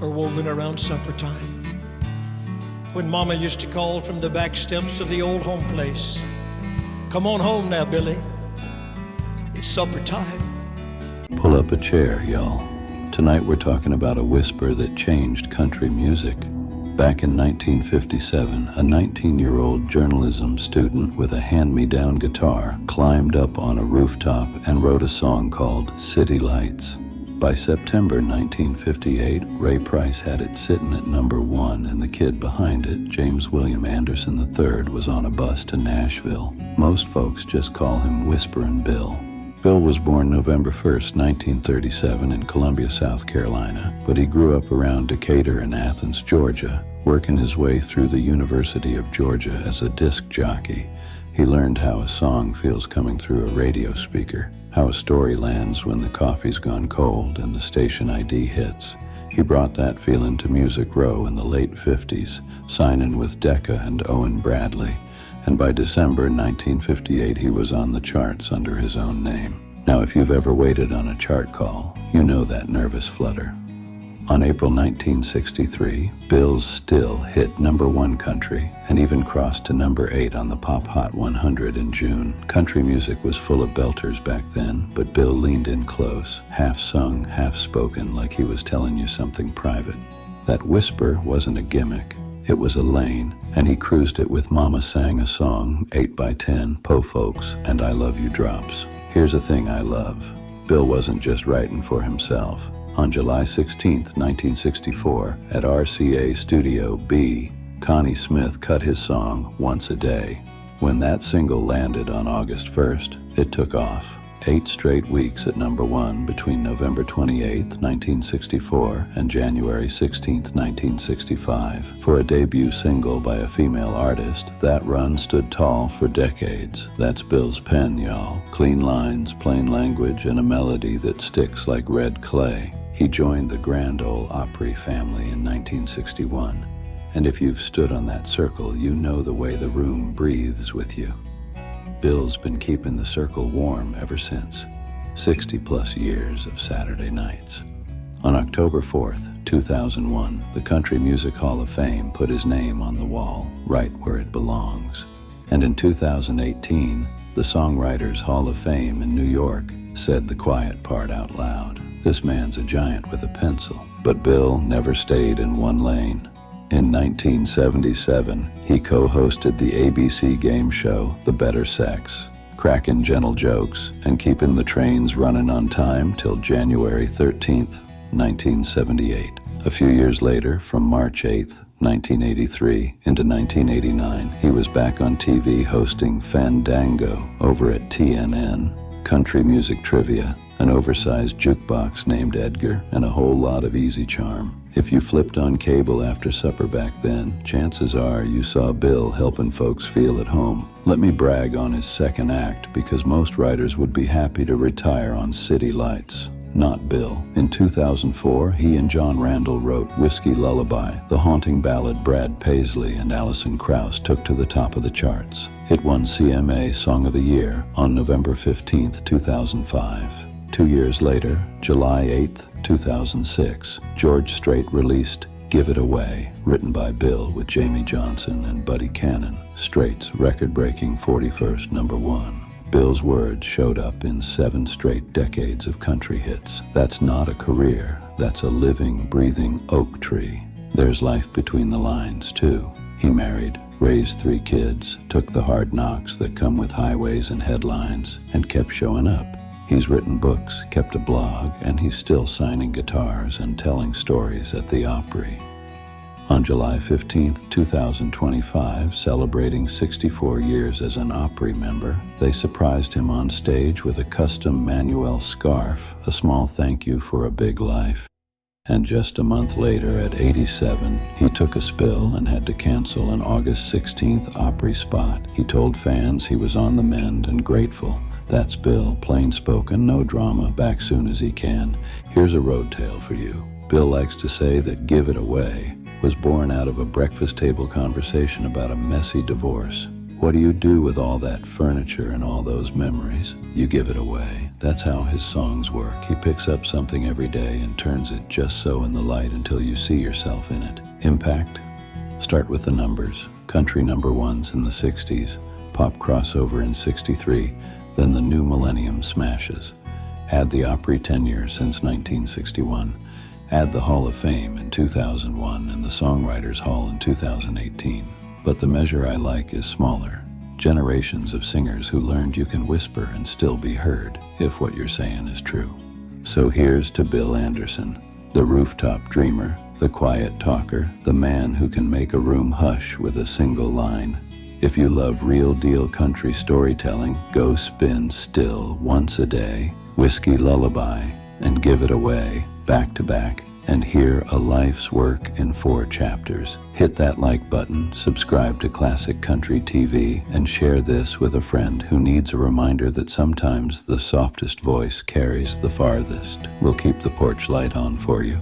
are woven around supper time. When Mama used to call from the back steps of the old home place, "Come on home now, Billy. It's supper time." Pull up a chair, y'all. Tonight we're talking about a whisper that changed country music. Back in 1957, a 19-year-old journalism student with a hand-me-down guitar climbed up on a rooftop and wrote a song called City Lights. By September 1958, Ray Price had it sitting at #1, and the kid behind it, James William Anderson III, was on a bus to Nashville. Most folks just call him Whisperin' Bill. Bill was born November 1st, 1937 in Columbia, South Carolina, but he grew up around Decatur and Athens, Georgia, working his way through the University of Georgia as a disc jockey. He learned how a song feels coming through a radio speaker, how a story lands when the coffee's gone cold and the station ID hits. He brought that feeling to Music Row in the late 50s, signing with Decca and Owen Bradley. And by December 1958, he was on the charts under his own name. Now, if you've ever waited on a chart call, you know that nervous flutter. On April 1963, Bill's Still hit #1 country and even crossed to #8 on the Pop Hot 100 in June. Country music was full of belters back then, but Bill leaned in close, half sung, half spoken, like he was telling you something private. That whisper wasn't a gimmick. It was a lane, and he cruised it with Mama Sang a Song, 8x10, Po Folks, and I Love You drops. Here's a thing I love. Bill wasn't just writing for himself. On July 16, 1964, at RCA Studio B, Connie Smith cut his song Once a Day. When that single landed on August 1st, it took off. 8 straight weeks at #1 between November 28, 1964 and January 16, 1965. For a debut single by a female artist, that run stood tall for decades. That's Bill's pen, y'all. Clean lines, plain language, and a melody that sticks like red clay. He joined the grand ole Opry family in 1961. And if you've stood on that circle, you know the way the room breathes with you. Bill's been keeping the circle warm ever since. 60-plus years of Saturday nights. On October 4th, 2001, the Country Music Hall of Fame put his name on the wall, right where it belongs. And in 2018, the Songwriters Hall of Fame in New York said the quiet part out loud. This man's a giant with a pencil, but Bill never stayed in one lane. In 1977, he co-hosted the ABC game show The Better Sex, cracking gentle jokes and keeping the trains running on time till January 13th, 1978. A few years later, from March 8th, 1983 into 1989, he was back on TV hosting Fandango over at TNN, country music trivia, an oversized jukebox named Edgar, and a whole lot of easy charm. If you flipped on cable after supper back then, chances are you saw Bill helping folks feel at home. Let me brag on his second act, because most writers would be happy to retire on City Lights. Not Bill. In 2004, he and John Randall wrote Whiskey Lullaby, the haunting ballad Brad Paisley and Alison Krauss took to the top of the charts. It won CMA Song of the Year on November 15, 2005. 2 years later, July 8, 2006, George Strait released Give It Away, written by Bill with Jamie Johnson and Buddy Cannon, Strait's record-breaking 41st #1. Bill's words showed up in 7 straight decades of country hits. That's not a career, that's a living, breathing oak tree. There's life between the lines, too. He married, raised 3 kids, took the hard knocks that come with highways and headlines, and kept showing up. He's written books, kept a blog, and he's still signing guitars and telling stories at the Opry. On July 15, 2025, celebrating 64 years as an Opry member, they surprised him on stage with a custom Manuel scarf, a small thank you for a big life. And just a month later, at 87, he took a spill and had to cancel an August 16th Opry spot. He told fans he was on the mend and grateful. That's Bill, plain spoken, no drama, back soon as he can. Here's a road tale for you. Bill likes to say that Give It Away was born out of a breakfast table conversation about a messy divorce. What do you do with all that furniture and all those memories? You give it away. That's how his songs work. He picks up something every day and turns it just so in the light until you see yourself in it. Impact? Start with the numbers. Country number ones in the 60s, pop crossover in 63, then the new millennium smashes. Add the Opry tenure since 1961. Add the Hall of Fame in 2001 and the Songwriters Hall in 2018. But the measure I like is smaller. Generations of singers who learned you can whisper and still be heard, if what you're saying is true. So here's to Bill Anderson, the rooftop dreamer, the quiet talker, the man who can make a room hush with a single line. If you love real deal country storytelling, go spin still once a day, whiskey lullaby, and give it away, back to back, and hear a life's work in 4 chapters. Hit that like button, subscribe to Classic Country TV, and share this with a friend who needs a reminder that sometimes the softest voice carries the farthest. We'll keep the porch light on for you.